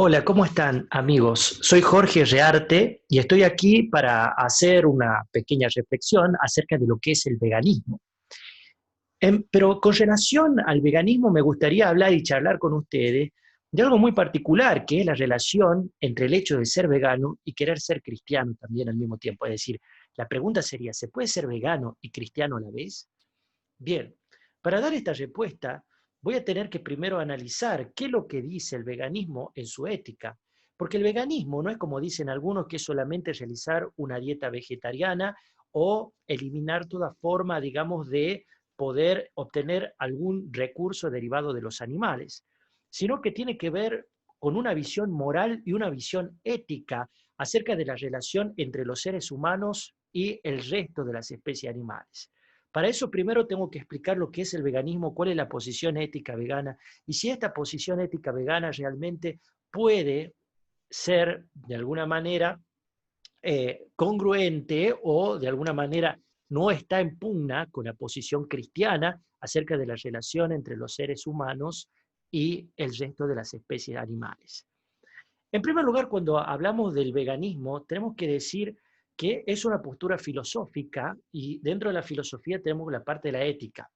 Hola, ¿cómo están amigos? Soy Jorge Rearte y estoy aquí para hacer una pequeña reflexión acerca de lo que es el veganismo. Pero con relación al veganismo me gustaría hablar y charlar con ustedes de algo muy particular, que es la relación entre el hecho de ser vegano y querer ser cristiano también al mismo tiempo. Es decir, la pregunta sería, ¿se puede ser vegano y cristiano a la vez? Bien, para dar esta respuesta voy a tener que primero analizar qué es lo que dice el veganismo en su ética, porque el veganismo no es como dicen algunos que es solamente realizar una dieta vegetariana o eliminar toda forma, digamos, de poder obtener algún recurso derivado de los animales, sino que tiene que ver con una visión moral y una visión ética acerca de la relación entre los seres humanos y el resto de las especies animales. Para eso primero tengo que explicar lo que es el veganismo, cuál es la posición ética vegana y si esta posición ética vegana realmente puede ser de alguna manera congruente o de alguna manera no está en pugna con la posición cristiana acerca de la relación entre los seres humanos y el resto de las especies animales. En primer lugar, cuando hablamos del veganismo, tenemos que decir que es una postura filosófica y dentro de la filosofía tenemos la parte de la ética.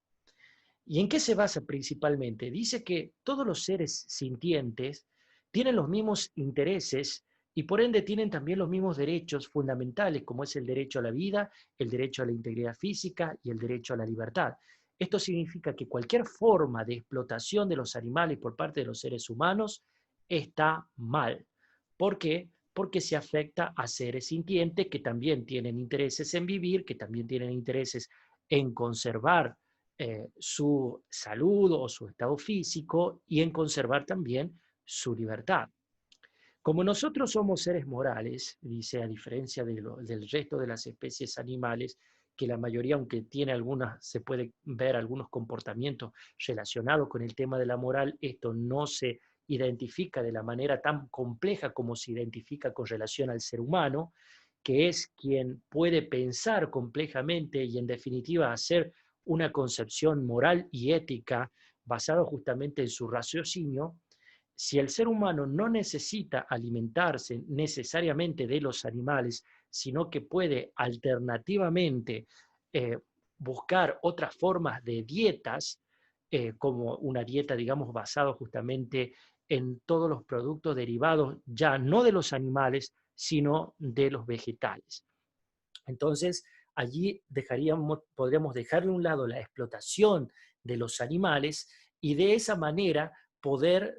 ¿Y en qué se basa principalmente? Dice que todos los seres sintientes tienen los mismos intereses y por ende tienen también los mismos derechos fundamentales, como es el derecho a la vida, el derecho a la integridad física y el derecho a la libertad. Esto significa que cualquier forma de explotación de los animales por parte de los seres humanos está mal. ¿Por qué? Porque se afecta a seres sintientes que también tienen intereses en vivir, que también tienen intereses en conservar su salud o su estado físico y en conservar también su libertad. Como nosotros somos seres morales, dice, a diferencia del resto de las especies animales, que la mayoría, aunque tiene algunas, se puede ver algunos comportamientos relacionados con el tema de la moral, esto no se identifica de la manera tan compleja como se identifica con relación al ser humano, que es quien puede pensar complejamente y en definitiva hacer una concepción moral y ética basada justamente en su raciocinio. Si el ser humano no necesita alimentarse necesariamente de los animales, sino que puede alternativamente eh, buscar otras formas de dietas, como una dieta, digamos, basada justamente en todos los productos derivados, ya no de los animales, sino de los vegetales. Entonces, allí podríamos dejar de un lado la explotación de los animales y de esa manera poder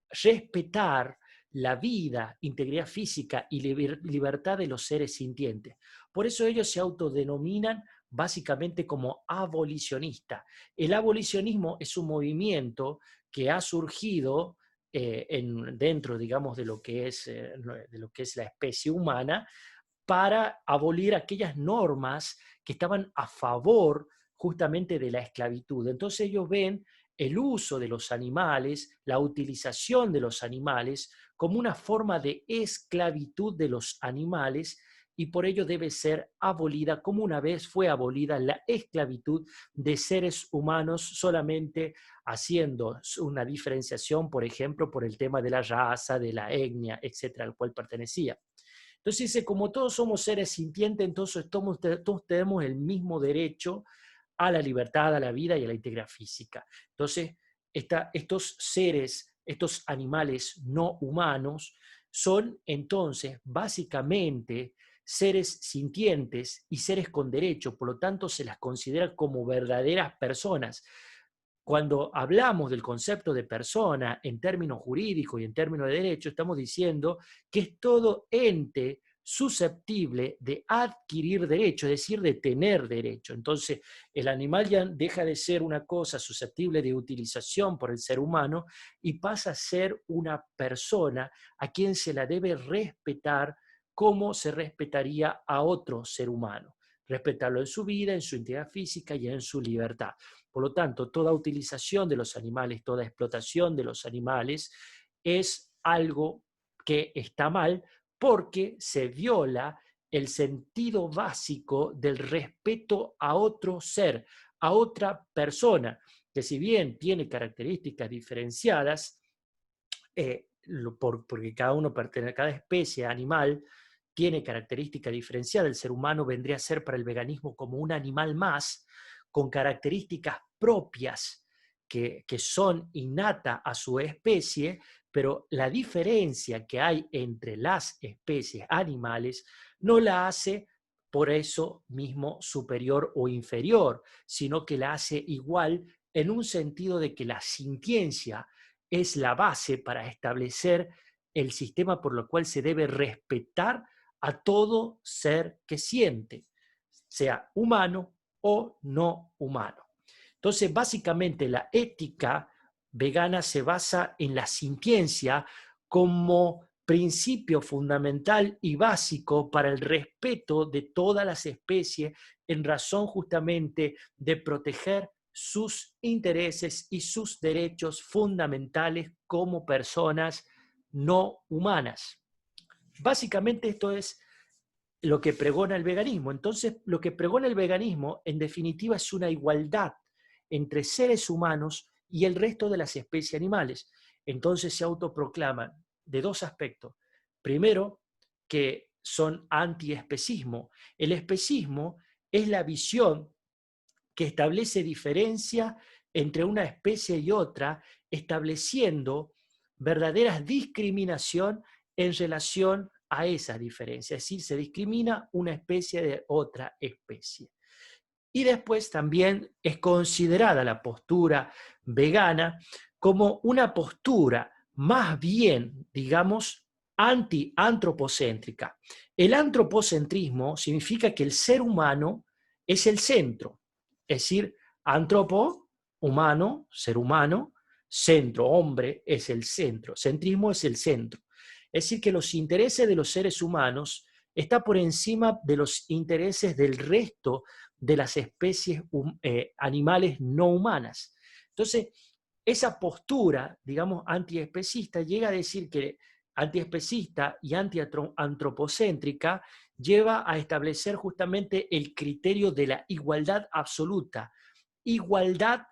respetar la vida, integridad física y libertad de los seres sintientes. Por eso ellos se autodenominan básicamente como abolicionista. El abolicionismo es un movimiento que ha surgido dentro, digamos, de lo que es la especie humana, para abolir aquellas normas que estaban a favor justamente de la esclavitud. Entonces ellos ven el uso de los animales, la utilización de los animales, como una forma de esclavitud de los animales y por ello debe ser abolida como una vez fue abolida la esclavitud de seres humanos, solamente haciendo una diferenciación, por ejemplo, por el tema de la raza, de la etnia, etcétera, al cual pertenecía. Entonces dice, como todos somos seres sintientes, entonces todos tenemos el mismo derecho a la libertad, a la vida y a la integridad física. Entonces, estos seres, estos animales no humanos, son entonces básicamente seres sintientes y seres con derecho, por lo tanto se las considera como verdaderas personas. Cuando hablamos del concepto de persona en términos jurídicos y en términos de derecho, estamos diciendo que es todo ente susceptible de adquirir derecho, es decir, de tener derecho. Entonces, el animal ya deja de ser una cosa susceptible de utilización por el ser humano y pasa a ser una persona a quien se la debe respetar como se respetaría a otro ser humano. Respetarlo en su vida, en su integridad física y en su libertad. Por lo tanto, toda utilización de los animales, toda explotación de los animales es algo que está mal porque se viola el sentido básico del respeto a otro ser, a otra persona, que si bien tiene características diferenciadas, porque cada uno pertenece, cada especie animal tiene características diferenciadas. El ser humano vendría a ser para el veganismo como un animal más, con características propias que son innatas a su especie, pero la diferencia que hay entre las especies animales no la hace por eso mismo superior o inferior, sino que la hace igual en un sentido de que la sintiencia es la base para establecer el sistema por lo cual se debe respetar a todo ser que siente, sea humano o no humano. Entonces, básicamente la ética vegana se basa en la sintiencia como principio fundamental y básico para el respeto de todas las especies en razón justamente de proteger sus intereses y sus derechos fundamentales como personas no humanas. Básicamente esto es lo que pregona el veganismo. Entonces, lo que pregona el veganismo, en definitiva, es una igualdad entre seres humanos y el resto de las especies animales. Entonces se autoproclaman de dos aspectos. Primero, que son antiespecismo. El especismo es la visión que establece diferencia entre una especie y otra, estableciendo verdaderas discriminación en relación a esa diferencia. Es decir, se discrimina una especie de otra especie. Y después también es considerada la postura vegana como una postura más bien, digamos, anti-antropocéntrica. El antropocentrismo significa que el ser humano es el centro, es decir, antropo, humano, ser humano, centro, hombre, es el centro, centrismo es el centro. Es decir, que los intereses de los seres humanos están por encima de los intereses del resto de las especies animales no humanas. Entonces, esa postura, digamos, antiespecista llega a decir que antiespecista y antiantropocéntrica lleva a establecer justamente el criterio de la igualdad absoluta, igualdad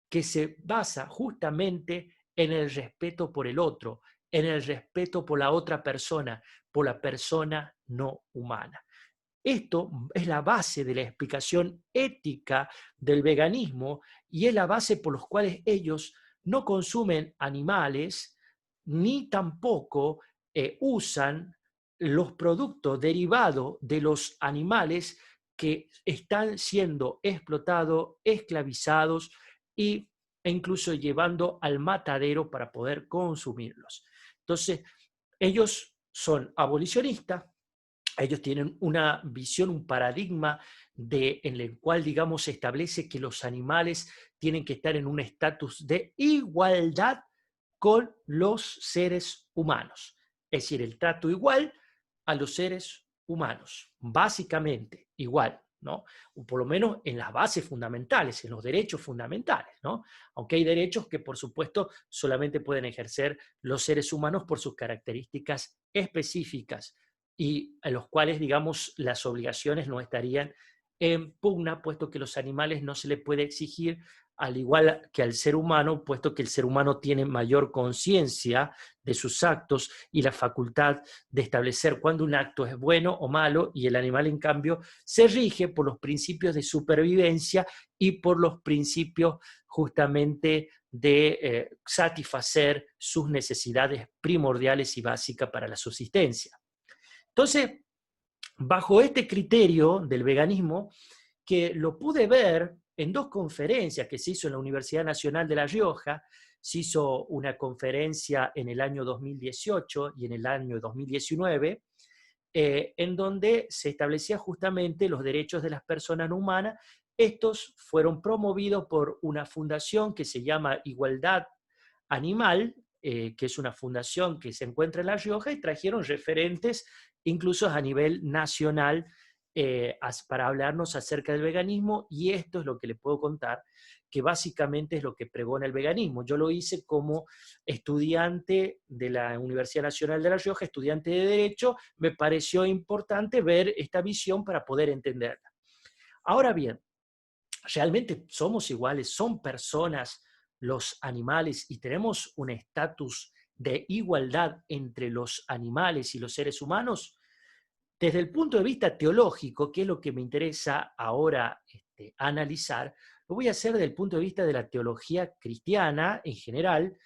que se basa justamente en el respeto por el otro, en el respeto por la otra persona, por la persona no humana. Esto es la base de la explicación ética del veganismo y es la base por los cuales ellos no consumen animales ni tampoco usan los productos derivados de los animales que están siendo explotados, esclavizados e incluso llevando al matadero para poder consumirlos. Entonces, ellos son abolicionistas, ellos tienen una visión, un paradigma en el cual, digamos, se establece que los animales tienen que estar en un estatus de igualdad con los seres humanos. Es decir, el trato igual a los seres humanos, básicamente igual, ¿no? O por lo menos en las bases fundamentales, en los derechos fundamentales, ¿no? Aunque hay derechos que, por supuesto, solamente pueden ejercer los seres humanos por sus características específicas y a los cuales, digamos, las obligaciones no estarían en pugna, puesto que los animales no se les puede exigir al igual que al ser humano, puesto que el ser humano tiene mayor conciencia de sus actos y la facultad de establecer cuándo un acto es bueno o malo, y el animal, en cambio, se rige por los principios de supervivencia y por los principios justamente de satisfacer sus necesidades primordiales y básicas para la subsistencia. Entonces, bajo este criterio del veganismo, que lo pude ver en dos conferencias que se hizo en la Universidad Nacional de La Rioja, se hizo una conferencia en el año 2018 y en el año 2019, en donde se establecía justamente los derechos de las personas no humanas. Estos fueron promovidos por una fundación que se llama Igualdad Animal, que es una fundación que se encuentra en La Rioja, y trajeron referentes incluso a nivel nacional para hablarnos acerca del veganismo, y esto es lo que les puedo contar, que básicamente es lo que pregona el veganismo. Yo lo hice como estudiante de la Universidad Nacional de La Rioja, estudiante de Derecho, me pareció importante ver esta visión para poder entenderla. Ahora bien, ¿realmente somos iguales? ¿Son personas los animales y tenemos un estatus de igualdad entre los animales y los seres humanos, desde el punto de vista teológico, que es lo que me interesa ahora analizar, lo voy a hacer desde el punto de vista de la teología cristiana en general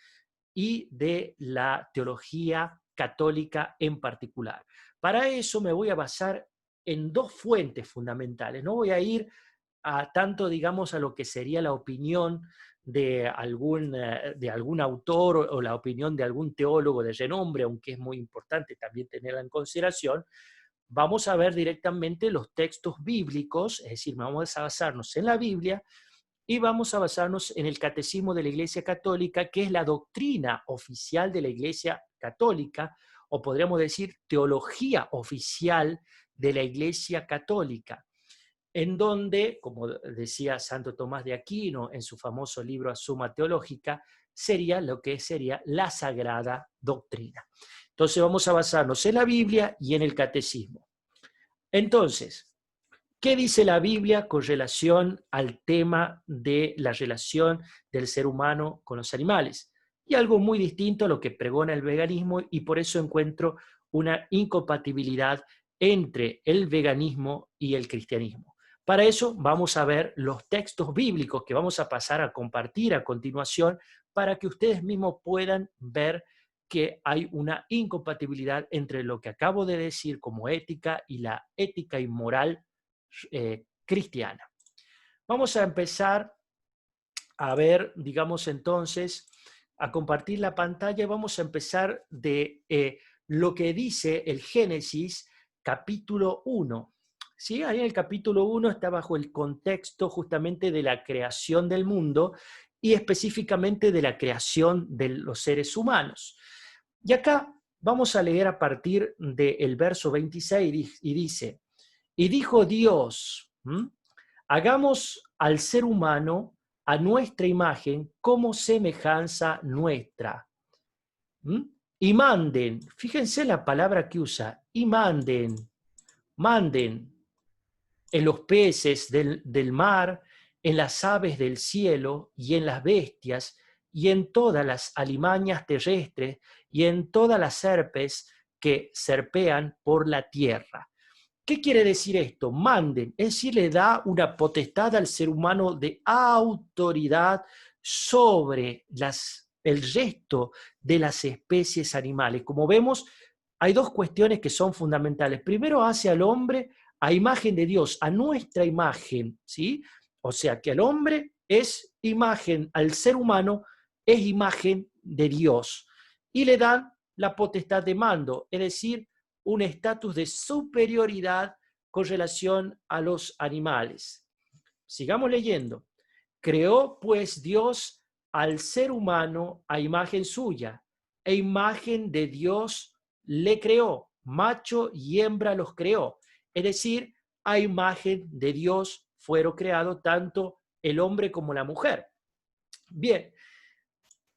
y de la teología católica en particular. Para eso me voy a basar en dos fuentes fundamentales. No voy a ir a tanto, digamos, a lo que sería la opinión de algún autor o la opinión de algún teólogo de renombre, aunque es muy importante también tenerla en consideración. Vamos a ver directamente los textos bíblicos, es decir, vamos a basarnos en la Biblia y vamos a basarnos en el Catecismo de la Iglesia Católica, que es la doctrina oficial de la Iglesia Católica, o podríamos decir teología oficial de la Iglesia Católica, en donde, como decía Santo Tomás de Aquino en su famoso libro Summa Teológica, sería lo que sería la Sagrada Doctrina. Entonces vamos a basarnos en la Biblia y en el Catecismo. Entonces, ¿qué dice la Biblia con relación al tema de la relación del ser humano con los animales? Y algo muy distinto a lo que pregona el veganismo, y por eso encuentro una incompatibilidad entre el veganismo y el cristianismo. Para eso vamos a ver los textos bíblicos que vamos a pasar a compartir a continuación para que ustedes mismos puedan ver que hay una incompatibilidad entre lo que acabo de decir como ética y la ética y moral cristiana. Vamos a empezar a ver, digamos entonces, a compartir la pantalla y vamos a empezar de lo que dice el Génesis capítulo 1. ¿Sí? Ahí en el capítulo 1 está bajo el contexto justamente de la creación del mundo y específicamente de la creación de los seres humanos. Y acá vamos a leer a partir del verso 26 y dice, y dijo Dios, hagamos al ser humano a nuestra imagen como semejanza nuestra. Y manden, fíjense la palabra que usa, y manden en los peces del mar, en las aves del cielo y en las bestias y en todas las alimañas terrestres y en todas las serpes que serpean por la tierra. ¿Qué quiere decir esto? Manden, es decir, le da una potestad al ser humano de autoridad sobre el resto de las especies animales. Como vemos, hay dos cuestiones que son fundamentales. Primero, hace al hombre a imagen de Dios, a nuestra imagen, ¿sí? O sea, que el hombre es imagen, al ser humano es imagen de Dios. Y le dan la potestad de mando, es decir, un estatus de superioridad con relación a los animales. Sigamos leyendo. Creó pues Dios al ser humano a imagen suya, e imagen de Dios le creó, macho y hembra los creó. Es decir, a imagen de Dios fueron creados tanto el hombre como la mujer. Bien,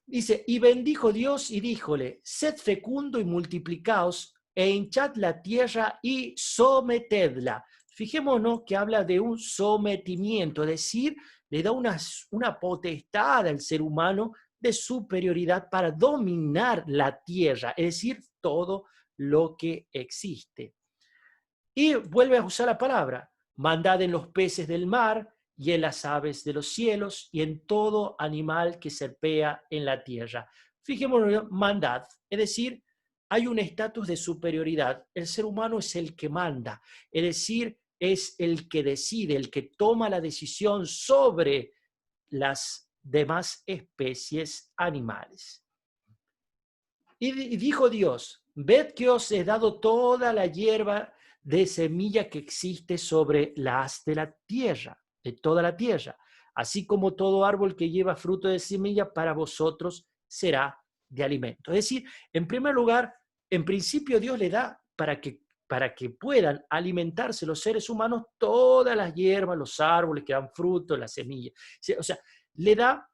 dice, y bendijo Dios y díjole, sed fecundo y multiplicaos e hinchad la tierra y sometedla. Fijémonos que habla de un sometimiento, es decir, le da una potestad al ser humano de superioridad para dominar la tierra, es decir, todo lo que existe. Y vuelve a usar la palabra, mandad en los peces del mar y en las aves de los cielos y en todo animal que serpea en la tierra. Fijémonos, mandad, es decir, hay un estatus de superioridad. El ser humano es el que manda, es decir, es el que decide, el que toma la decisión sobre las demás especies animales. Y dijo Dios, ved que os he dado toda la hierba de semilla que existe sobre la haz de la tierra, de toda la tierra, así como todo árbol que lleva fruto de semilla para vosotros será de alimento. Es decir, en primer lugar, en principio Dios le da para que puedan alimentarse los seres humanos todas las hierbas, los árboles que dan fruto, las semillas. O sea, le da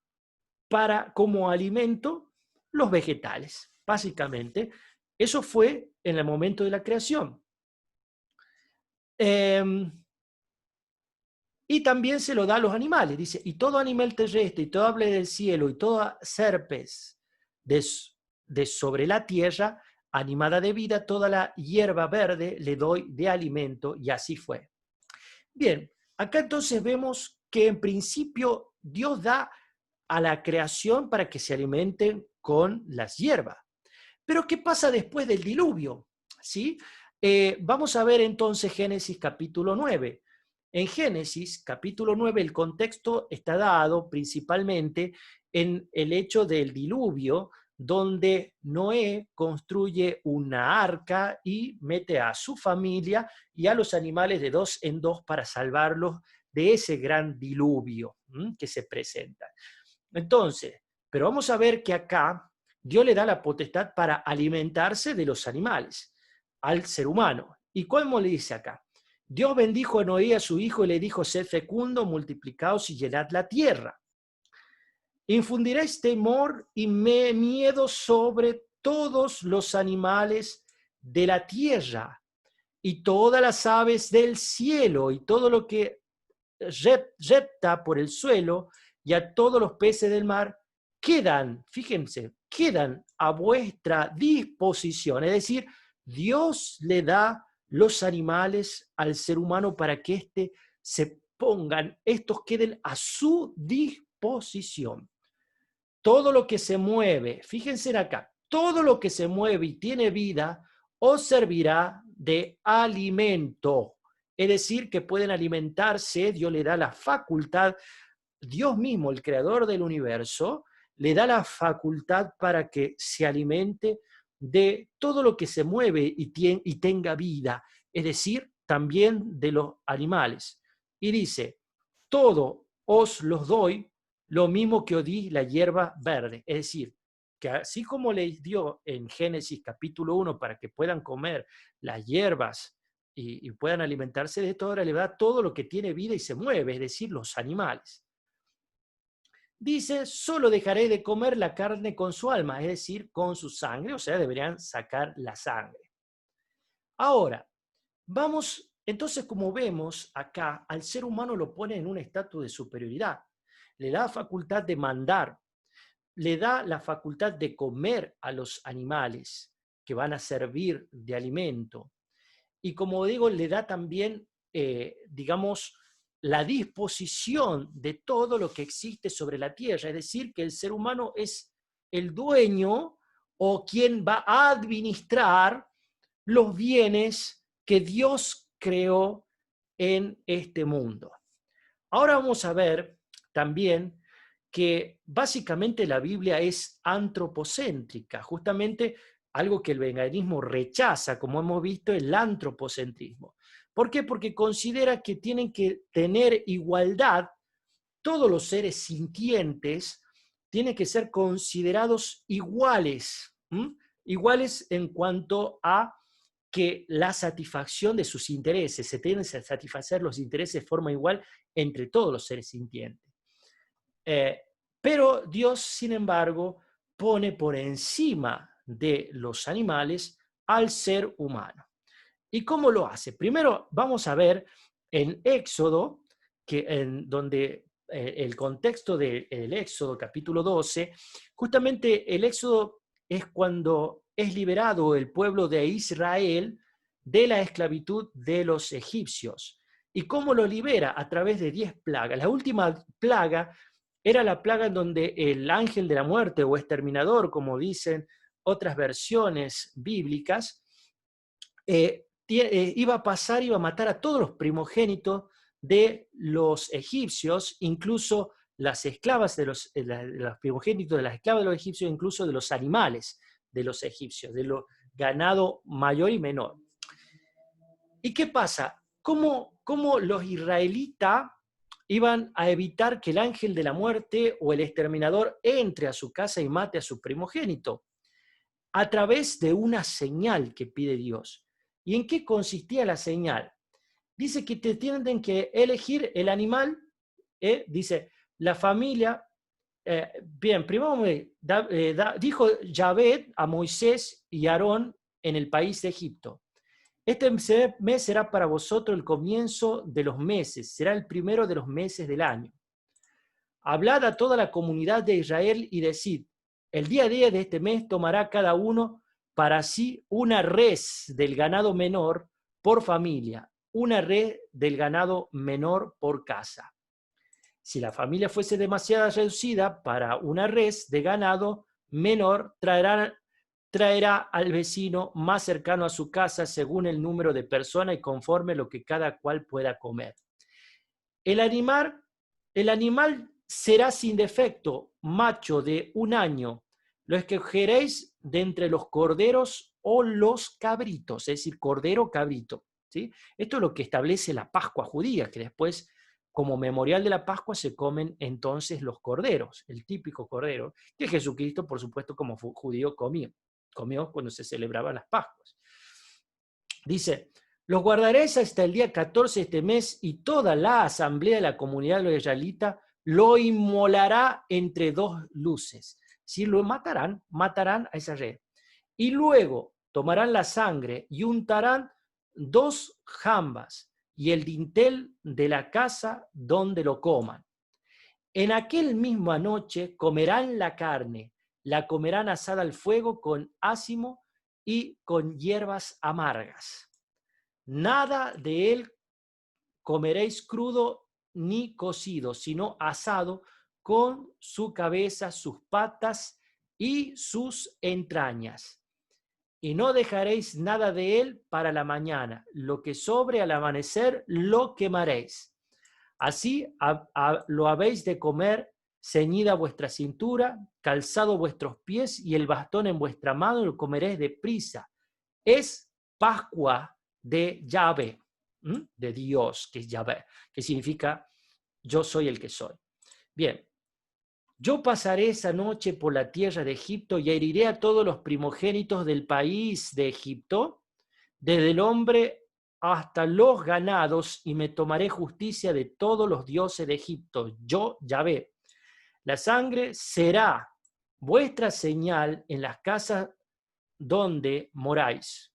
para como alimento los vegetales, básicamente. Eso fue en el momento de la creación. Y también se lo da a los animales, dice, y todo animal terrestre, y todo ave del cielo, y toda serpes de sobre la tierra, animada de vida, toda la hierba verde le doy de alimento, y así fue. Bien, acá entonces vemos que en principio Dios da a la creación para que se alimenten con las hierbas. Pero ¿qué pasa después del diluvio? ¿Sí? Vamos a ver entonces Génesis capítulo 9. En Génesis capítulo 9 el contexto está dado principalmente en el hecho del diluvio, donde Noé construye una arca y mete a su familia y a los animales de dos en dos para salvarlos de ese gran diluvio que se presenta. Entonces, pero vamos a ver que acá Dios le da la potestad para alimentarse de los animales al ser humano. ¿Y cómo le dice acá? Dios bendijo a Noé a su hijo y le dijo: sed fecundo, multiplicaos y llenad la tierra. Infundiréis temor y miedo sobre todos los animales de la tierra y todas las aves del cielo y todo lo que repta por el suelo, y a todos los peces del mar quedan, fíjense, quedan a vuestra disposición. Es decir, Dios le da los animales al ser humano para que estos queden a su disposición. Todo lo que se mueve, fíjense acá, todo lo que se mueve y tiene vida os servirá de alimento. Es decir, que pueden alimentarse, Dios le da la facultad, Dios mismo, el creador del universo, le da la facultad para que se alimente de todo lo que se mueve y tenga vida, es decir, también de los animales. Y dice: todo os los doy, lo mismo que os di la hierba verde. Es decir, que así como les dio en Génesis capítulo 1 para que puedan comer las hierbas y puedan alimentarse de esto, ahora le da todo lo que tiene vida y se mueve, es decir, los animales. Dice: solo dejaré de comer la carne con su alma, es decir, con su sangre, o sea, deberían sacar la sangre. Ahora, vamos, entonces, como vemos acá, al ser humano lo pone en un estatus de superioridad. Le da facultad de mandar, le da la facultad de comer a los animales que van a servir de alimento. Y como digo, le da también, digamos, la disposición de todo lo que existe sobre la tierra. Es decir, que el ser humano es el dueño o quien va a administrar los bienes que Dios creó en este mundo. Ahora vamos a ver también que básicamente la Biblia es antropocéntrica, justamente algo que el veganismo rechaza, como hemos visto, el antropocentrismo. ¿Por qué? Porque considera que tienen que tener igualdad, todos los seres sintientes tienen que ser considerados iguales, iguales en cuanto a que la satisfacción de sus intereses, se tienen que satisfacer los intereses de forma igual entre todos los seres sintientes. Pero Dios, sin embargo, pone por encima de los animales al ser humano. ¿Y cómo lo hace? Primero vamos a ver en Éxodo, donde el contexto del Éxodo capítulo 12, justamente el Éxodo es cuando es liberado el pueblo de Israel de la esclavitud de los egipcios. ¿Y cómo lo libera? A través de 10 plagas. La última plaga era la plaga en donde el ángel de la muerte o exterminador, como dicen otras versiones bíblicas, iba a pasar, iba a matar a todos los primogénitos de los egipcios, incluso las esclavas de los primogénitos de las esclavas de los egipcios, incluso de los animales de los egipcios, de lo ganado mayor y menor. ¿Y qué pasa? ¿Cómo los israelitas iban a evitar que el ángel de la muerte o el exterminador entre a su casa y mate a su primogénito? A través de una señal que pide Dios. ¿Y en qué consistía la señal? Dice que te tienen que elegir el animal, dice, la familia. Bien, primero dijo Yahvé a Moisés y Aarón en el país de Egipto: este mes será para vosotros el comienzo de los meses, será el primero de los meses del año. Hablad a toda la comunidad de Israel y decid: El día 10 de este mes tomará cada uno para sí una res del ganado menor por familia, una res del ganado menor por casa. Si la familia fuese demasiado reducida para una res de ganado menor, traerá al vecino más cercano a su casa según el número de personas y conforme lo que cada cual pueda comer. El animal será sin defecto, macho de 1 año. Lo escogeréis de entre los corderos o los cabritos, es decir, cordero, cabrito. ¿Sí? Esto es lo que establece la Pascua judía, que después, como memorial de la Pascua, se comen entonces los corderos, el típico cordero, que Jesucristo, por supuesto, como judío comió cuando se celebraban las Pascuas. Dice, los guardaréis hasta el día 14 de este mes y toda la asamblea de la comunidad de los israelitas lo inmolará entre 2 luces. Si lo matarán a esa red. Y luego tomarán la sangre y untarán 2 jambas y el dintel de la casa donde lo coman. En aquel misma noche comerán la carne, la comerán asada al fuego con ácimo y con hierbas amargas. Nada de él comeréis crudo ni cocido, sino asado con su cabeza, sus patas y sus entrañas. Y no dejaréis nada de él para la mañana. Lo que sobre al amanecer lo quemaréis. Así lo habéis de comer, ceñida vuestra cintura, calzado vuestros pies y el bastón en vuestra mano, lo comeréis deprisa. Es Pascua de Yahvé, de Dios, que es Yahvé, que significa yo soy el que soy. Bien, yo pasaré esa noche por la tierra de Egipto y heriré a todos los primogénitos del país de Egipto, desde el hombre hasta los ganados, y me tomaré justicia de todos los dioses de Egipto. Yo, Yahvé. La sangre será vuestra señal en las casas donde moráis.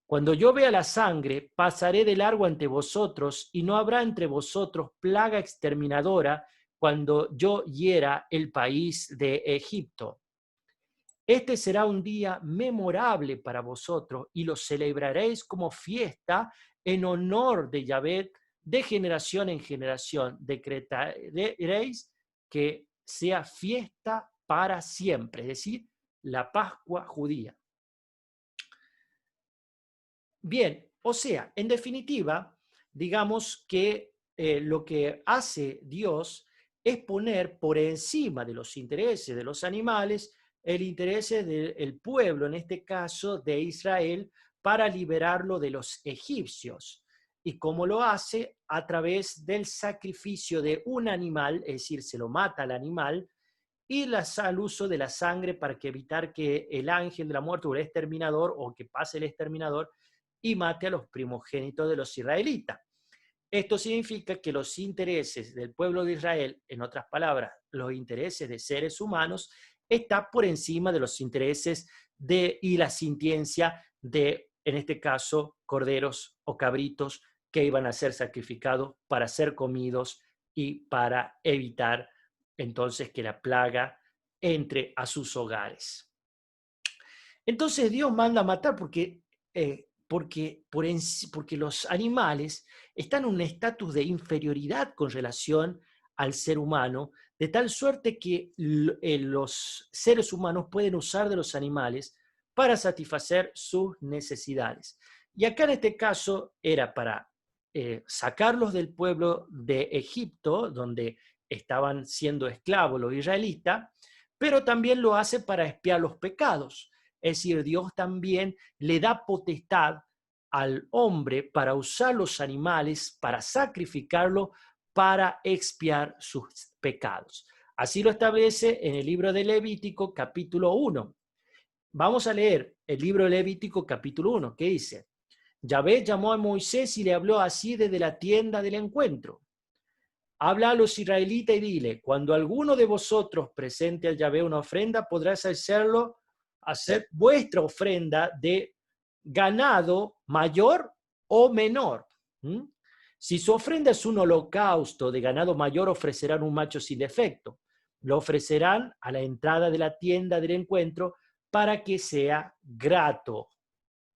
Cuando yo vea la sangre, pasaré de largo ante vosotros, y no habrá entre vosotros plaga exterminadora cuando yo hiera el país de Egipto. Este será un día memorable para vosotros y lo celebraréis como fiesta en honor de Yahvé de generación en generación. Decretaréis que sea fiesta para siempre, es decir, la Pascua judía. Bien, o sea, en definitiva, digamos que lo que hace Dios es poner por encima de los intereses de los animales el interés del pueblo, en este caso de Israel, para liberarlo de los egipcios. ¿Y cómo lo hace? A través del sacrificio de un animal, es decir, se lo mata al animal, y al uso de la sangre para evitar que el ángel de la muerte o el exterminador, o que pase el exterminador, y mate a los primogénitos de los israelitas. Esto significa que los intereses del pueblo de Israel, en otras palabras, los intereses de seres humanos, está por encima de los intereses y la sintiencia de, en este caso, corderos o cabritos que iban a ser sacrificados para ser comidos y para evitar entonces que la plaga entre a sus hogares. Entonces Dios manda a matar porque los animales están en un estatus de inferioridad con relación al ser humano, de tal suerte que los seres humanos pueden usar de los animales para satisfacer sus necesidades. Y acá en este caso era para sacarlos del pueblo de Egipto, donde estaban siendo esclavos los israelitas, pero también lo hace para expiar los pecados. Es decir, Dios también le da potestad al hombre para usar los animales, para sacrificarlo, para expiar sus pecados. Así lo establece en el libro de Levítico, capítulo 1. Vamos a leer el libro de Levítico, capítulo 1, que dice: Yahvé llamó a Moisés y le habló así desde la tienda del encuentro. Habla a los israelitas y dile: cuando alguno de vosotros presente al Yahvé una ofrenda, podrás hacer vuestra ofrenda de ganado mayor o menor. Si su ofrenda es un holocausto de ganado mayor, ofrecerán un macho sin defecto. lo ofrecerán a la entrada de la tienda del encuentro para que sea grato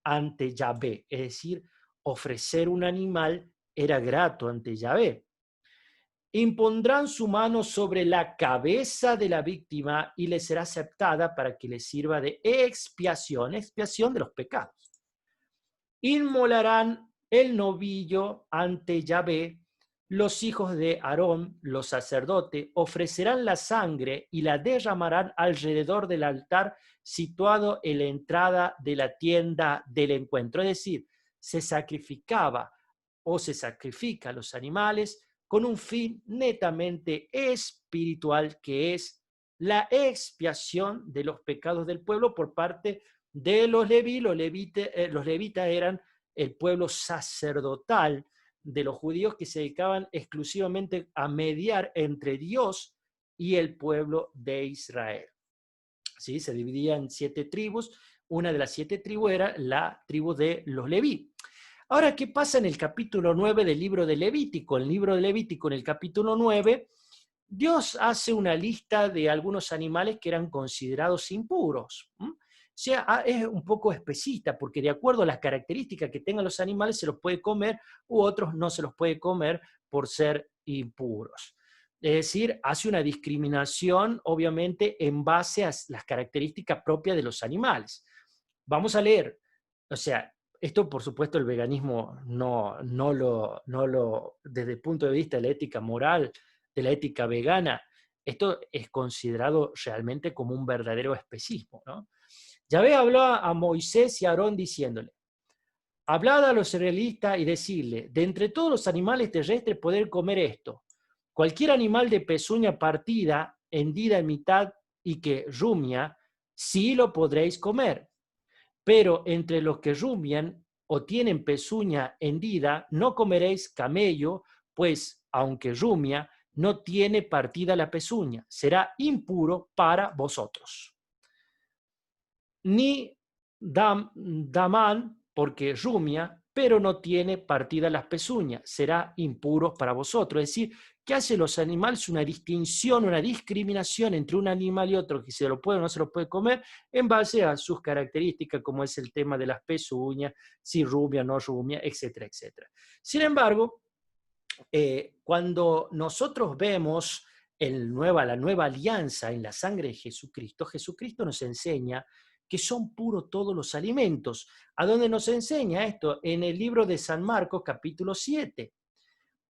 ante Yahvé. Es decir, ofrecer un animal era grato ante Yahvé. Impondrán su mano sobre la cabeza de la víctima y le será aceptada para que le sirva de expiación, expiación de los pecados. Inmolarán el novillo ante Yahvé. Los hijos de Aarón, los sacerdotes, ofrecerán la sangre y la derramarán alrededor del altar situado en la entrada de la tienda del encuentro. Es decir, se sacrificaba o se sacrifica a los animales con un fin netamente espiritual, que es la expiación de los pecados del pueblo por parte de los leví. Los levitas eran el pueblo sacerdotal de los judíos que se dedicaban exclusivamente a mediar entre Dios y el pueblo de Israel. ¿Sí? Se dividía en 7 tribus. Una de las 7 tribus era la tribu de los leví. Ahora, ¿qué pasa en el capítulo 9 del libro de Levítico? En el libro de Levítico, en el capítulo 9, Dios hace una lista de algunos animales que eran considerados impuros. O sea, es un poco especista, porque de acuerdo a las características que tengan los animales se los puede comer, u otros no se los puede comer por ser impuros. Es decir, hace una discriminación, obviamente, en base a las características propias de los animales. Vamos a leer, o sea, esto por supuesto el veganismo desde el punto de vista de la ética moral, de la ética vegana, esto es considerado realmente como un verdadero especismo, ¿no? Yahvé habló a Moisés y a Aarón diciéndole: hablad a los israelitas y decirle, de entre todos los animales terrestres poder comer esto, cualquier animal de pezuña partida, hendida en mitad y que rumia, sí lo podréis comer. Pero entre los que rumian o tienen pezuña hendida, no comeréis camello, pues aunque rumia, no tiene partida la pezuña, será impuro para vosotros. Ni damán, porque rumia, pero no tiene partida las pezuñas, será impuro para vosotros. Es decir, ¿qué hacen los animales? Una distinción, una discriminación entre un animal y otro, que se lo puede o no se lo puede comer, en base a sus características, como es el tema de las pezuñas, si rumia o no rumia, etcétera, etcétera. Sin embargo, cuando nosotros vemos la nueva alianza en la sangre de Jesucristo, Jesucristo nos enseña que son puros todos los alimentos. ¿A dónde nos enseña esto? En el libro de San Marcos, capítulo 7,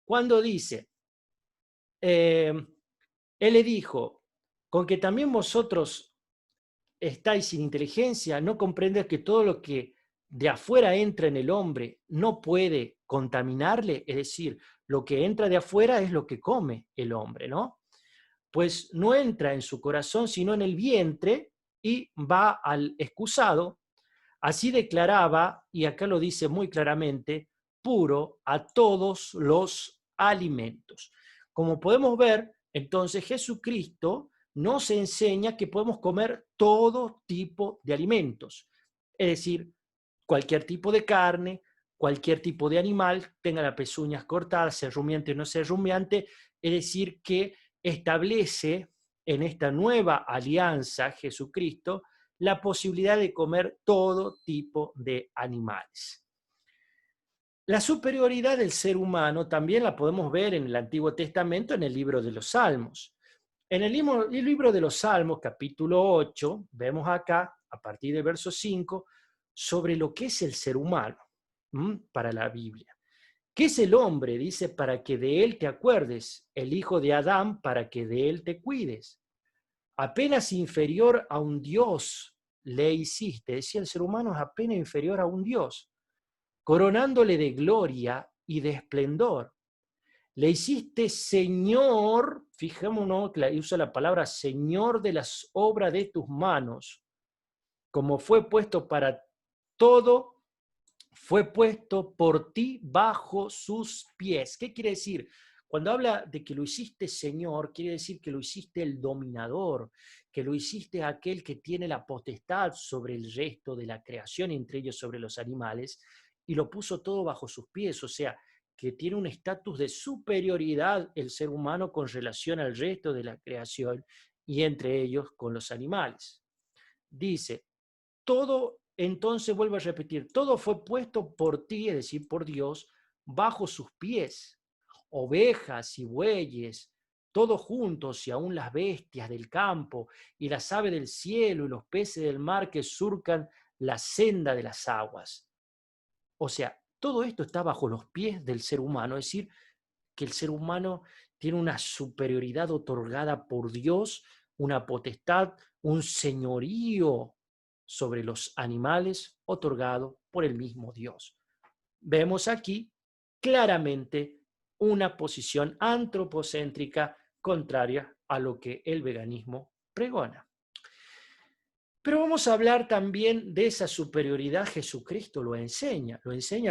cuando dice, él le dijo, con que también vosotros estáis sin inteligencia, no comprendéis que todo lo que de afuera entra en el hombre no puede contaminarle, es decir, lo que entra de afuera es lo que come el hombre, ¿no? Pues no entra en su corazón, sino en el vientre y va al excusado. Así declaraba, y acá lo dice muy claramente, puro a todos los alimentos. Como podemos ver, entonces Jesucristo nos enseña que podemos comer todo tipo de alimentos, es decir, cualquier tipo de carne, cualquier tipo de animal, tenga las pezuñas cortadas, sea rumiante o no sea rumiante, es decir, que establece en esta nueva alianza Jesucristo la posibilidad de comer todo tipo de animales. La superioridad del ser humano también la podemos ver en el Antiguo Testamento, en el libro de los Salmos. En el libro de los Salmos, capítulo 8, vemos acá, a partir del verso 5, sobre lo que es el ser humano para la Biblia. ¿Qué es el hombre? Dice, para que de él te acuerdes, el hijo de Adán, para que de él te cuides. Apenas inferior a un Dios le hiciste, decía el ser humano es apenas inferior a un Dios, coronándole de gloria y de esplendor. Le hiciste Señor, fijémonos que usa la palabra Señor de las obras de tus manos, como fue puesto para todo, fue puesto por ti bajo sus pies. ¿Qué quiere decir? Cuando habla de que lo hiciste Señor, quiere decir que lo hiciste el dominador, que lo hiciste aquel que tiene la potestad sobre el resto de la creación, entre ellos sobre los animales, y lo puso todo bajo sus pies. O sea, que tiene un estatus de superioridad el ser humano con relación al resto de la creación y entre ellos con los animales. Dice, todo, entonces vuelvo a repetir, todo fue puesto por ti, es decir, por Dios, bajo sus pies, ovejas y bueyes, todos juntos y aún las bestias del campo y las aves del cielo y los peces del mar que surcan la senda de las aguas. O sea, todo esto está bajo los pies del ser humano, es decir, que el ser humano tiene una superioridad otorgada por Dios, una potestad, un señorío sobre los animales otorgado por el mismo Dios. Vemos aquí claramente una posición antropocéntrica contraria a lo que el veganismo pregona. Pero vamos a hablar también de esa superioridad. Jesucristo lo enseña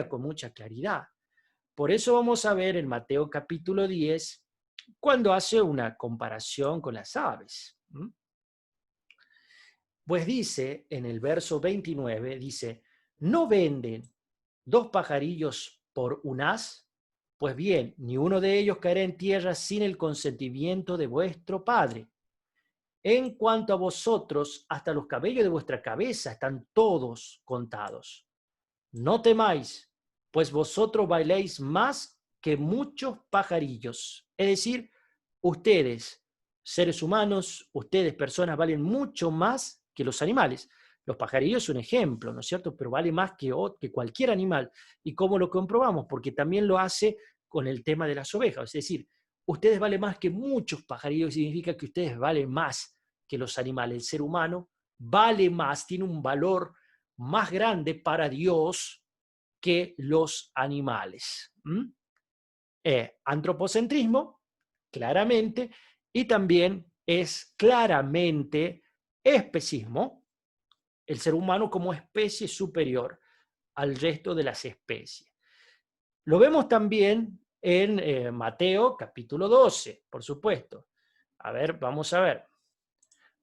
con mucha claridad. Por eso vamos a ver en Mateo capítulo 10, cuando hace una comparación con las aves. Pues dice en el verso 29, dice, ¿no venden 2 pajarillos por un haz? Pues bien, ni uno de ellos caerá en tierra sin el consentimiento de vuestro Padre. En cuanto a vosotros, hasta los cabellos de vuestra cabeza están todos contados. No temáis, pues vosotros valéis más que muchos pajarillos. Es decir, ustedes, seres humanos, ustedes, personas, valen mucho más que los animales. Los pajarillos son un ejemplo, ¿no es cierto? Pero vale más que cualquier animal. ¿Y cómo lo comprobamos? Porque también lo hace con el tema de las ovejas. Es decir, ustedes valen más que muchos pajarillos, significa que ustedes valen más que los animales. El ser humano vale más, tiene un valor más grande para Dios que los animales. Antropocentrismo, claramente, y también es claramente especismo, el ser humano como especie superior al resto de las especies. Lo vemos también en Mateo capítulo 12, por supuesto. A ver, vamos a ver.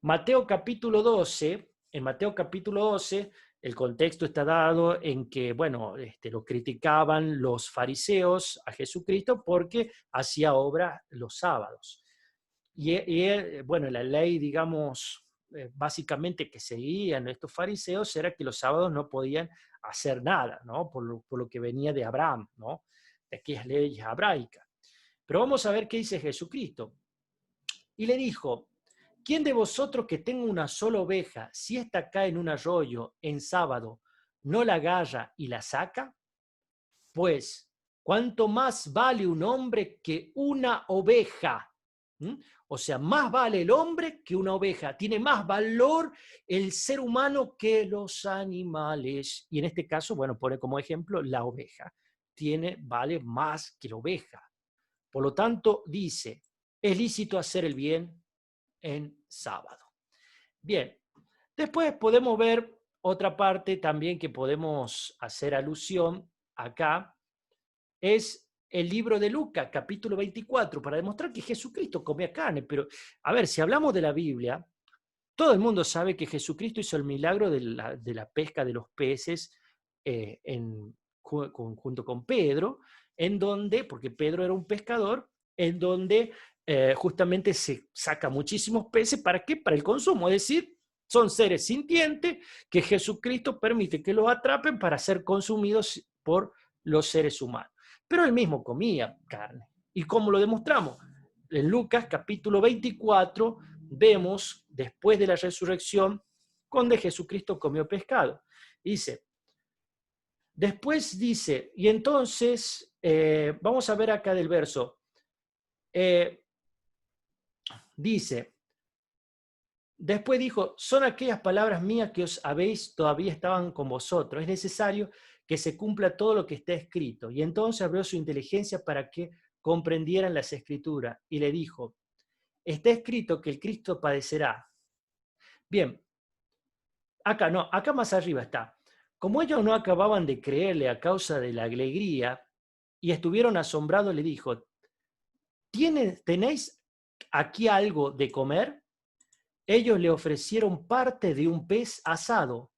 Mateo capítulo 12, en Mateo capítulo 12, el contexto está dado en que, bueno, lo criticaban los fariseos a Jesucristo porque hacía obra los sábados. Bueno, la ley, digamos, básicamente que seguían estos fariseos era que los sábados no podían hacer nada, ¿no? Por lo que venía de Abraham, ¿no? De aquellas leyes abraicas. Pero vamos a ver qué dice Jesucristo. Y le dijo, ¿quién de vosotros que tenga una sola oveja, si ésta cae en un arroyo en sábado, no la agarra y la saca? Pues, ¿cuánto más vale un hombre que una oveja? O sea, más vale el hombre que una oveja. Tiene más valor el ser humano que los animales. Y en este caso, bueno, pone como ejemplo la oveja. Vale más que la oveja. Por lo tanto, dice, es lícito hacer el bien en sábado. Bien, después podemos ver otra parte también que podemos hacer alusión acá, es el libro de Lucas, capítulo 24, para demostrar que Jesucristo comía carne. Pero, a ver, si hablamos de la Biblia, todo el mundo sabe que Jesucristo hizo el milagro de la pesca de los peces junto con Pedro, en donde, porque Pedro era un pescador, en donde justamente se saca muchísimos peces. ¿Para qué? Para el consumo. Es decir, son seres sintientes que Jesucristo permite que los atrapen para ser consumidos por los seres humanos. Pero él mismo comía carne. ¿Y cómo lo demostramos? En Lucas capítulo 24 vemos, después de la resurrección, donde Jesucristo comió pescado. Dice, después dice, y entonces, vamos a ver acá del verso, dice, después dijo, son aquellas palabras mías que os habéis, todavía estaban con vosotros. Es necesario que se cumpla todo lo que está escrito. Y entonces abrió su inteligencia para que comprendieran las escrituras. Y le dijo, está escrito que el Cristo padecerá. Bien, acá no, acá más arriba está. Como ellos no acababan de creerle a causa de la alegría y estuvieron asombrados, le dijo, ¿tenéis aquí algo de comer? Ellos le ofrecieron parte de un pez asado.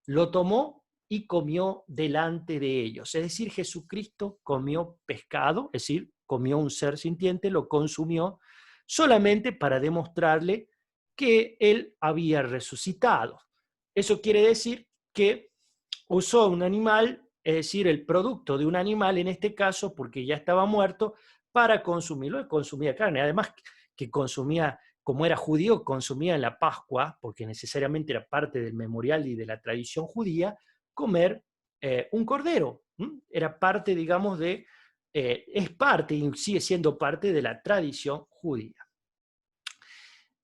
Lo tomó y comió delante de ellos. Es decir, Jesucristo comió pescado, es decir, comió un ser sintiente, lo consumió solamente para demostrarle que él había resucitado. Eso quiere decir que usó un animal, es decir, el producto de un animal en este caso, porque ya estaba muerto, para consumirlo. Él consumía carne, además que consumía, como era judío, consumía en la Pascua, porque necesariamente era parte del memorial y de la tradición judía, comer un cordero. Era parte, digamos, es parte y sigue siendo parte de la tradición judía.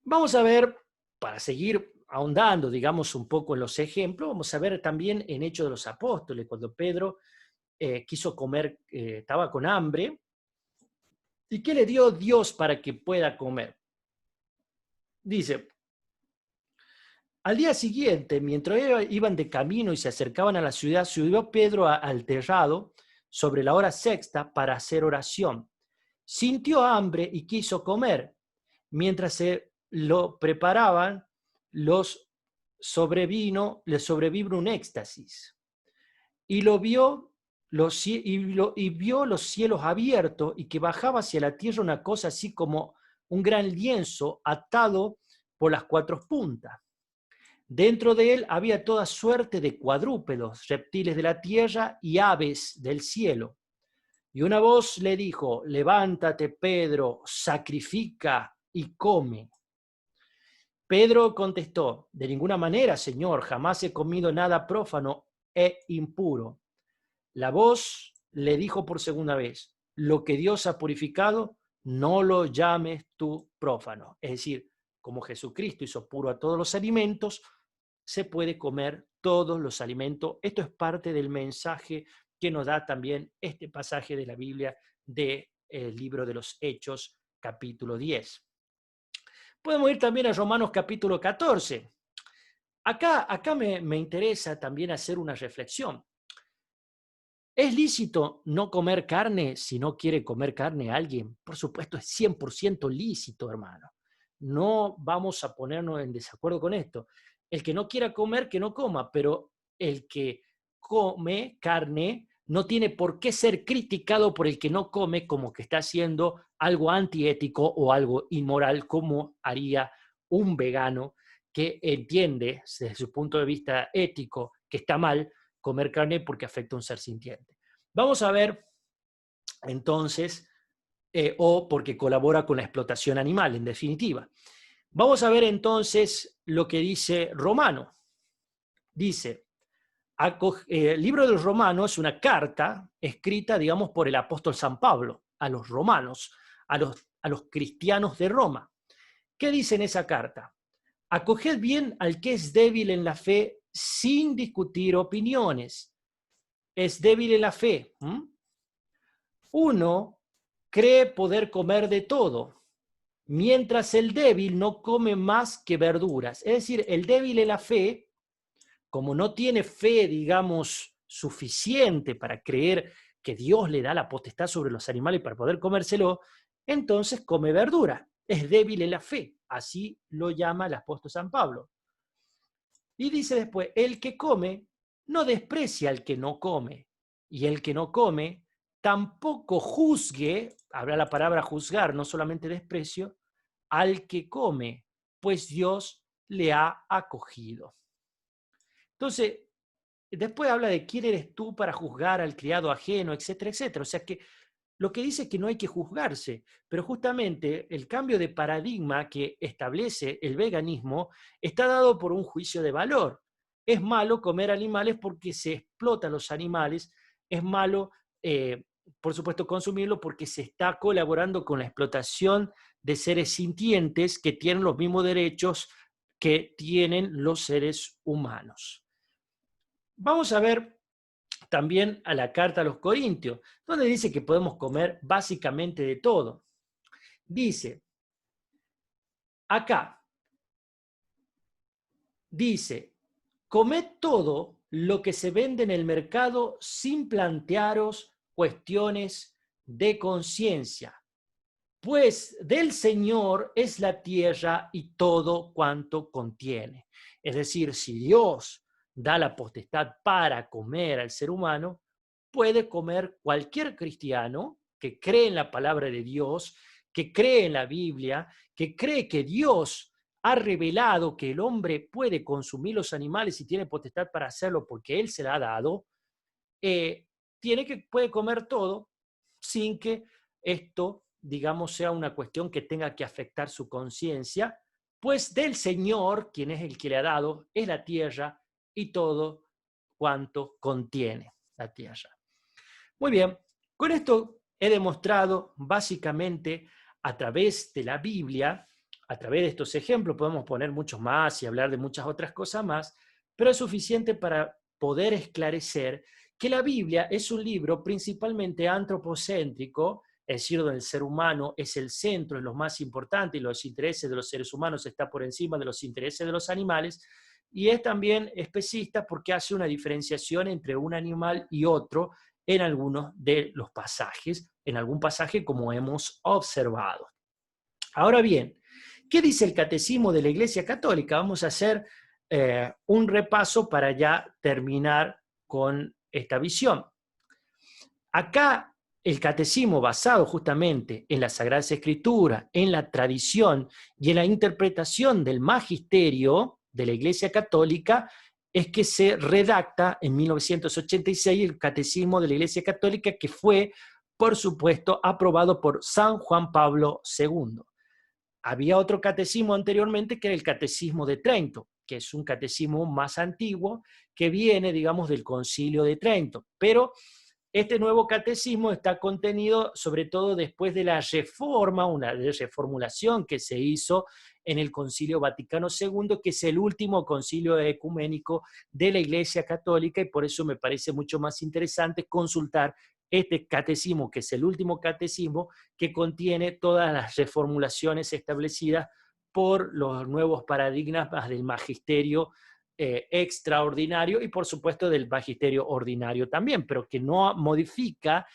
Vamos a ver, para seguir ahondando, digamos, un poco en los ejemplos, vamos a ver también en Hechos de los Apóstoles, cuando Pedro quiso comer, estaba con hambre, ¿y qué le dio Dios para que pueda comer? Dice, al día siguiente, mientras iban de camino y se acercaban a la ciudad, subió Pedro al terrado sobre la hora sexta para hacer oración. Sintió hambre y quiso comer. Mientras se lo preparaban, le sobrevino un éxtasis. Y vio los cielos abiertos y que bajaba hacia la tierra una cosa así como un gran lienzo atado por las cuatro puntas. Dentro de él había toda suerte de cuadrúpedos, reptiles de la tierra y aves del cielo. Y una voz le dijo, levántate, Pedro, sacrifica y come. Pedro contestó, de ninguna manera, Señor, jamás he comido nada prófano e impuro. La voz le dijo por segunda vez, lo que Dios ha purificado, no lo llames tú prófano. Es decir, como Jesucristo hizo puro a todos los alimentos, se puede comer todos los alimentos. Esto es parte del mensaje que nos da también este pasaje de la Biblia del libro de los Hechos, capítulo 10. Podemos ir también a Romanos capítulo 14. Acá me interesa también hacer una reflexión. ¿Es lícito no comer carne si no quiere comer carne alguien? Por supuesto, es 100% lícito, hermano. No vamos a ponernos en desacuerdo con esto. El que no quiera comer, que no coma, pero el que come carne no tiene por qué ser criticado por el que no come como que está haciendo algo antiético o algo inmoral, como haría un vegano que entiende desde su punto de vista ético que está mal comer carne porque afecta a un ser sintiente. Vamos a ver entonces, o porque colabora con la explotación animal, en definitiva. Vamos a ver entonces lo que dice Romano. Dice, el libro de los Romanos es una carta escrita, digamos, por el apóstol San Pablo a los romanos, a los cristianos de Roma. ¿Qué dice en esa carta? Acoged bien al que es débil en la fe sin discutir opiniones. Es débil en la fe. Uno cree poder comer de todo, mientras el débil no come más que verduras. Es decir, el débil en la fe, como no tiene fe, digamos, suficiente para creer que Dios le da la potestad sobre los animales para poder comérselo, entonces come verdura. Es débil en la fe. Así lo llama el apóstol San Pablo. Y dice después, el que come no desprecia al que no come, y el que no come tampoco juzgue, habla la palabra juzgar, no solamente desprecio, al que come, pues Dios le ha acogido. Entonces, después habla de quién eres tú para juzgar al criado ajeno, etcétera, etcétera. O sea que lo que dice es que no hay que juzgarse, pero justamente el cambio de paradigma que establece el veganismo está dado por un juicio de valor. Es malo comer animales porque se explotan los animales, es malo, por supuesto, consumirlo porque se está colaborando con la explotación de seres sintientes que tienen los mismos derechos que tienen los seres humanos. Vamos a ver también a la carta a los Corintios, donde dice que podemos comer básicamente de todo. Dice, acá, dice, comed todo lo que se vende en el mercado sin plantearos cuestiones de conciencia, pues del Señor es la tierra y todo cuanto contiene. Es decir, si Dios da la potestad para comer al ser humano, puede comer cualquier cristiano que cree en la palabra de Dios, que cree en la Biblia, que cree que Dios ha revelado que el hombre puede consumir los animales y tiene potestad para hacerlo porque Él se la ha dado, eh, puede comer todo sin que esto, digamos, sea una cuestión que tenga que afectar su conciencia, pues del Señor, quien es el que le ha dado, es la tierra y todo cuanto contiene la tierra. Muy bien, con esto he demostrado básicamente a través de la Biblia, a través de estos ejemplos, podemos poner muchos más y hablar de muchas otras cosas más, pero es suficiente para poder esclarecer que la Biblia es un libro principalmente antropocéntrico, es decir, donde el ser humano es el centro, es lo más importante y los intereses de los seres humanos están por encima de los intereses de los animales, y es también especista porque hace una diferenciación entre un animal y otro en algunos de los pasajes, en algún pasaje como hemos observado. Ahora bien, ¿qué dice el Catecismo de la Iglesia Católica? Vamos a hacer un repaso para ya terminar con esta visión. Acá el catecismo, basado justamente en la Sagrada Escritura, en la tradición y en la interpretación del magisterio de la Iglesia Católica, es que se redacta en 1986 el Catecismo de la Iglesia Católica, que fue, por supuesto, aprobado por San Juan Pablo II. Había otro catecismo anteriormente que era el Catecismo de Trento, que es un catecismo más antiguo que viene, digamos, del Concilio de Trento, pero este nuevo catecismo está contenido sobre todo después de la reforma, una reformulación que se hizo en el Concilio Vaticano II, que es el último concilio ecuménico de la Iglesia Católica, y por eso me parece mucho más interesante consultar este catecismo, que es el último catecismo, que contiene todas las reformulaciones establecidas por los nuevos paradigmas del magisterio extraordinario y por supuesto del magisterio ordinario también, pero que no modifica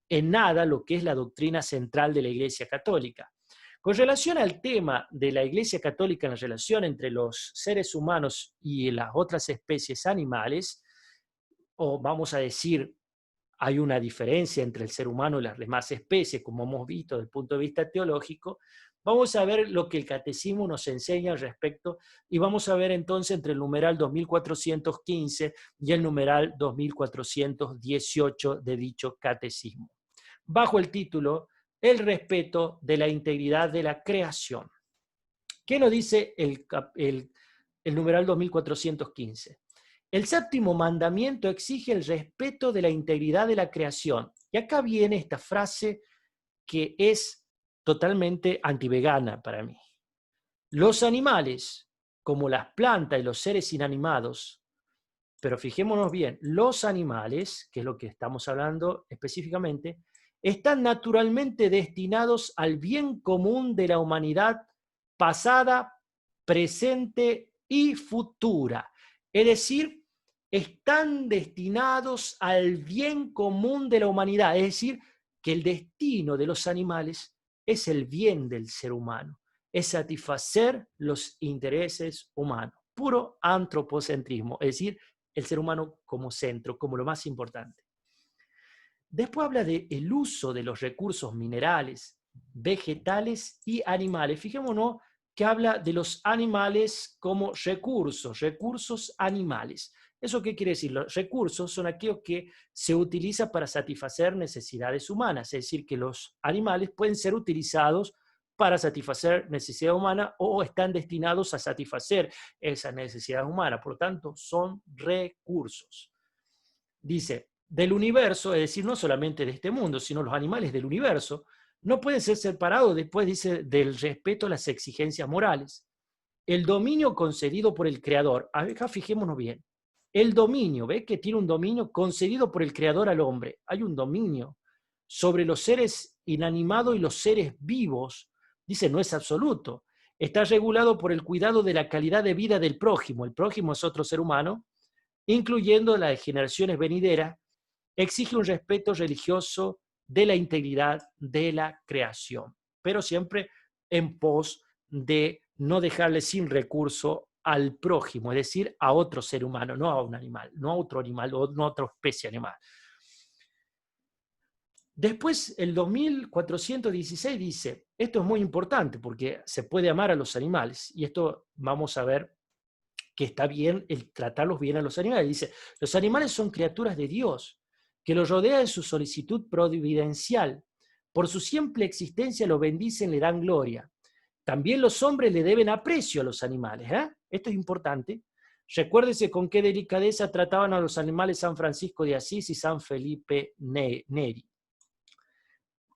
en nada lo que es la doctrina central de la Iglesia Católica. Con relación al tema de la Iglesia Católica en la relación entre los seres humanos y las otras especies animales, o vamos a decir, hay una diferencia entre el ser humano y las demás especies, como hemos visto desde el punto de vista teológico, vamos a ver lo que el catecismo nos enseña al respecto y vamos a ver entonces entre el numeral 2415 y el numeral 2418 de dicho catecismo, bajo el título El respeto de la integridad de la creación. ¿Qué nos dice el numeral 2415? El séptimo mandamiento exige el respeto de la integridad de la creación. Y acá viene esta frase que es totalmente antivegana para mí. Los animales, como las plantas y los seres inanimados, pero fijémonos bien, los animales, que es lo que estamos hablando específicamente, están naturalmente destinados al bien común de la humanidad pasada, presente y futura. Es decir, están destinados al bien común de la humanidad, es decir, que el destino de los animales es el bien del ser humano, es satisfacer los intereses humanos, puro antropocentrismo, es decir, el ser humano como centro, como lo más importante. Después habla del uso de los recursos minerales, vegetales y animales. Fijémonos que habla de los animales como recursos animales. ¿Eso qué quiere decir? Los recursos son aquellos que se utilizan para satisfacer necesidades humanas, es decir, que los animales pueden ser utilizados para satisfacer necesidades humanas o están destinados a satisfacer esas necesidades humanas. Por lo tanto, son recursos. Dice, del universo, es decir, no solamente de este mundo, sino los animales del universo, no pueden ser separados, después dice, del respeto a las exigencias morales. El dominio concedido por el Creador, acá fijémonos bien, el dominio, ¿ve? Que tiene un dominio concedido por el Creador al hombre. Hay un dominio sobre los seres inanimados y los seres vivos. Dice, no es absoluto. Está regulado por el cuidado de la calidad de vida del prójimo. El prójimo es otro ser humano, incluyendo las generaciones venideras. Exige un respeto religioso de la integridad de la creación, pero siempre en pos de no dejarle sin recurso al prójimo, es decir, a otro ser humano, no a un animal, no a otro animal o no a otra especie animal. Después, el 2416 dice, esto es muy importante porque se puede amar a los animales, y esto vamos a ver que está bien el tratarlos bien a los animales. Dice, los animales son criaturas de Dios, que los rodea en su solicitud providencial. Por su simple existencia lo bendicen, le dan gloria. También los hombres le deben aprecio a los animales. Esto es importante. Recuérdese con qué delicadeza trataban a los animales San Francisco de Asís y San Felipe Neri.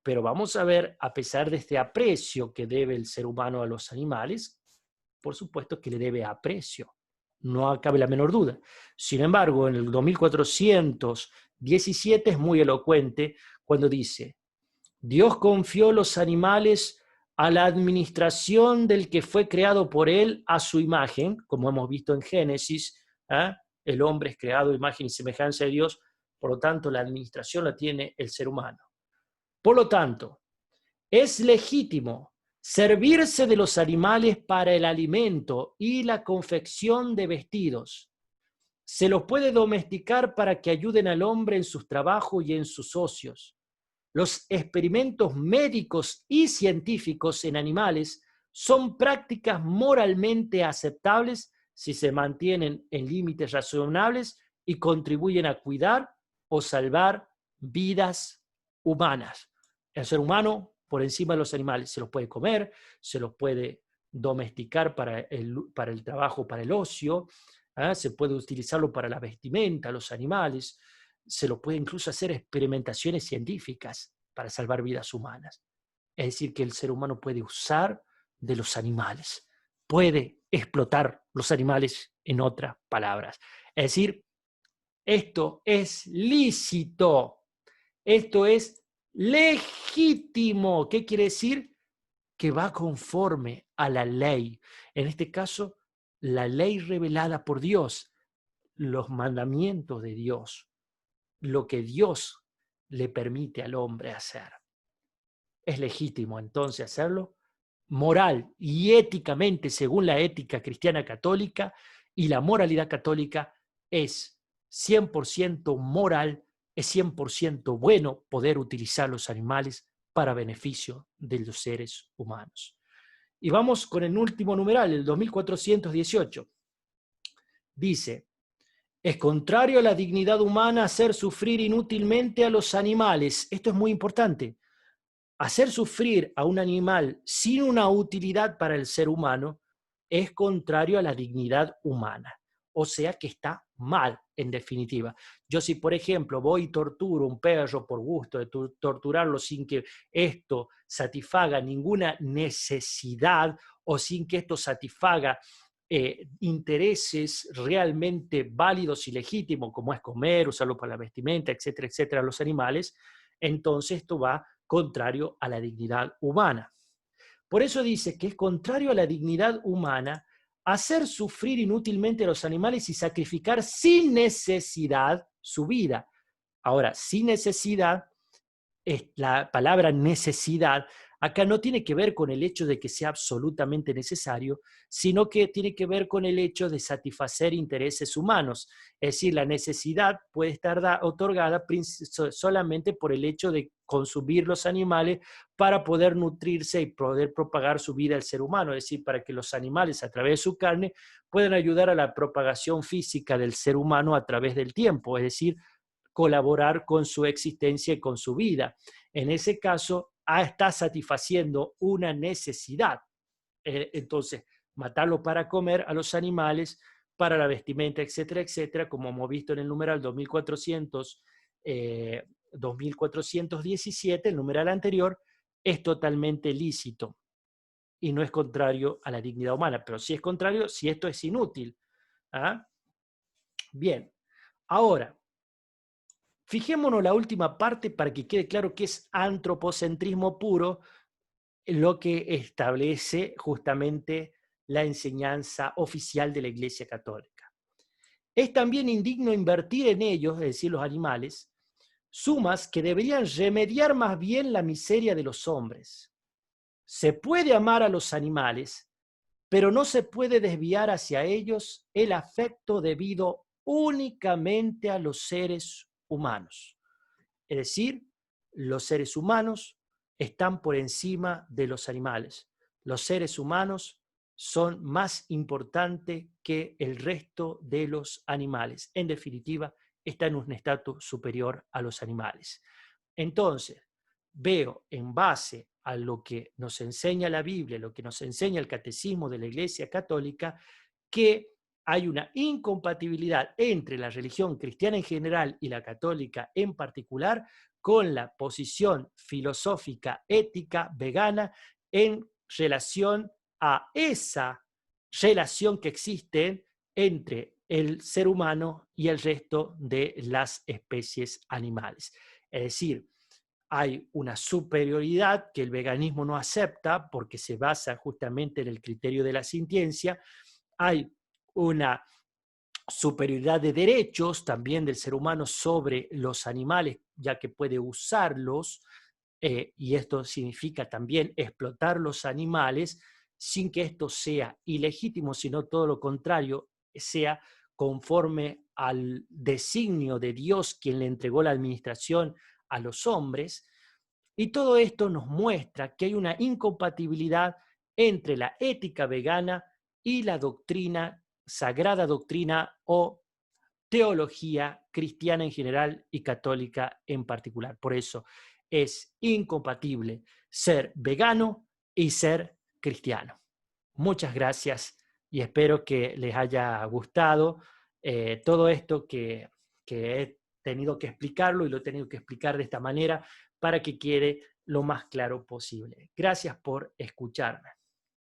Pero vamos a ver, a pesar de este aprecio que debe el ser humano a los animales, por supuesto que le debe aprecio. No cabe la menor duda. Sin embargo, en el 2417 es muy elocuente cuando dice, Dios confió los animales a la administración del que fue creado por él a su imagen, como hemos visto en Génesis, el hombre es creado a imagen y semejanza de Dios, por lo tanto la administración la tiene el ser humano. Por lo tanto, es legítimo servirse de los animales para el alimento y la confección de vestidos. Se los puede domesticar para que ayuden al hombre en sus trabajos y en sus ocios. Los experimentos médicos y científicos en animales son prácticas moralmente aceptables si se mantienen en límites razonables y contribuyen a cuidar o salvar vidas humanas. El ser humano, por encima de los animales, se los puede comer, se los puede domesticar para el trabajo, para el ocio, se puede utilizarlo para la vestimenta, los animales, se lo puede incluso hacer experimentaciones científicas para salvar vidas humanas. Es decir, que el ser humano puede usar de los animales, puede explotar los animales, en otras palabras. Es decir, esto es lícito, esto es legítimo. ¿Qué quiere decir? Que va conforme a la ley. En este caso, la ley revelada por Dios, los mandamientos de Dios, lo que Dios le permite al hombre hacer. Es legítimo entonces hacerlo, moral y éticamente, según la ética cristiana católica, y la moralidad católica es 100% moral, es 100% bueno poder utilizar los animales para beneficio de los seres humanos. Y vamos con el último numeral, el 2418. Dice, es contrario a la dignidad humana hacer sufrir inútilmente a los animales. Esto es muy importante. Hacer sufrir a un animal sin una utilidad para el ser humano es contrario a la dignidad humana. O sea que está mal, en definitiva. Yo si, por ejemplo, voy y torturo a un perro por gusto de torturarlo sin que esto satisfaga ninguna necesidad o sin que esto satisfaga intereses realmente válidos y legítimos, como es comer, usarlo para la vestimenta, etcétera, etcétera, los animales, entonces esto va contrario a la dignidad humana. Por eso dice que es contrario a la dignidad humana hacer sufrir inútilmente a los animales y sacrificar sin necesidad su vida. Ahora, sin necesidad, la palabra necesidad acá no tiene que ver con el hecho de que sea absolutamente necesario, sino que tiene que ver con el hecho de satisfacer intereses humanos. Es decir, la necesidad puede estar otorgada solamente por el hecho de consumir los animales para poder nutrirse y poder propagar su vida al ser humano, es decir, para que los animales a través de su carne puedan ayudar a la propagación física del ser humano a través del tiempo, es decir, colaborar con su existencia y con su vida. En ese caso, está satisfaciendo una necesidad. Entonces, matarlo para comer a los animales, para la vestimenta, etcétera, etcétera, como hemos visto en el numeral 2417, el numeral anterior, es totalmente lícito y no es contrario a la dignidad humana, pero sí es contrario si esto es inútil. Bien, ahora, fijémonos la última parte para que quede claro que es antropocentrismo puro, lo que establece justamente la enseñanza oficial de la Iglesia Católica. Es también indigno invertir en ellos, es decir, los animales, sumas que deberían remediar más bien la miseria de los hombres. Se puede amar a los animales, pero no se puede desviar hacia ellos el afecto debido únicamente a los seres humanos. Es decir, los seres humanos están por encima de los animales. Los seres humanos son más importantes que el resto de los animales. En definitiva, están en un estatus superior a los animales. Entonces, veo en base a lo que nos enseña la Biblia, lo que nos enseña el catecismo de la Iglesia Católica, que hay una incompatibilidad entre la religión cristiana en general y la católica en particular con la posición filosófica, ética, vegana en relación a esa relación que existe entre el ser humano y el resto de las especies animales. Es decir, hay una superioridad que el veganismo no acepta porque se basa justamente en el criterio de la sintiencia. Hay una superioridad de derechos también del ser humano sobre los animales, ya que puede usarlos, y esto significa también explotar los animales sin que esto sea ilegítimo, sino todo lo contrario, sea conforme al designio de Dios quien le entregó la administración a los hombres. Y todo esto nos muestra que hay una incompatibilidad entre la ética vegana y la doctrina, sagrada doctrina o teología cristiana en general y católica en particular. Por eso es incompatible ser vegano y ser cristiano. Muchas gracias y espero que les haya gustado todo esto que he tenido que explicarlo y lo he tenido que explicar de esta manera para que quede lo más claro posible. Gracias por escucharme.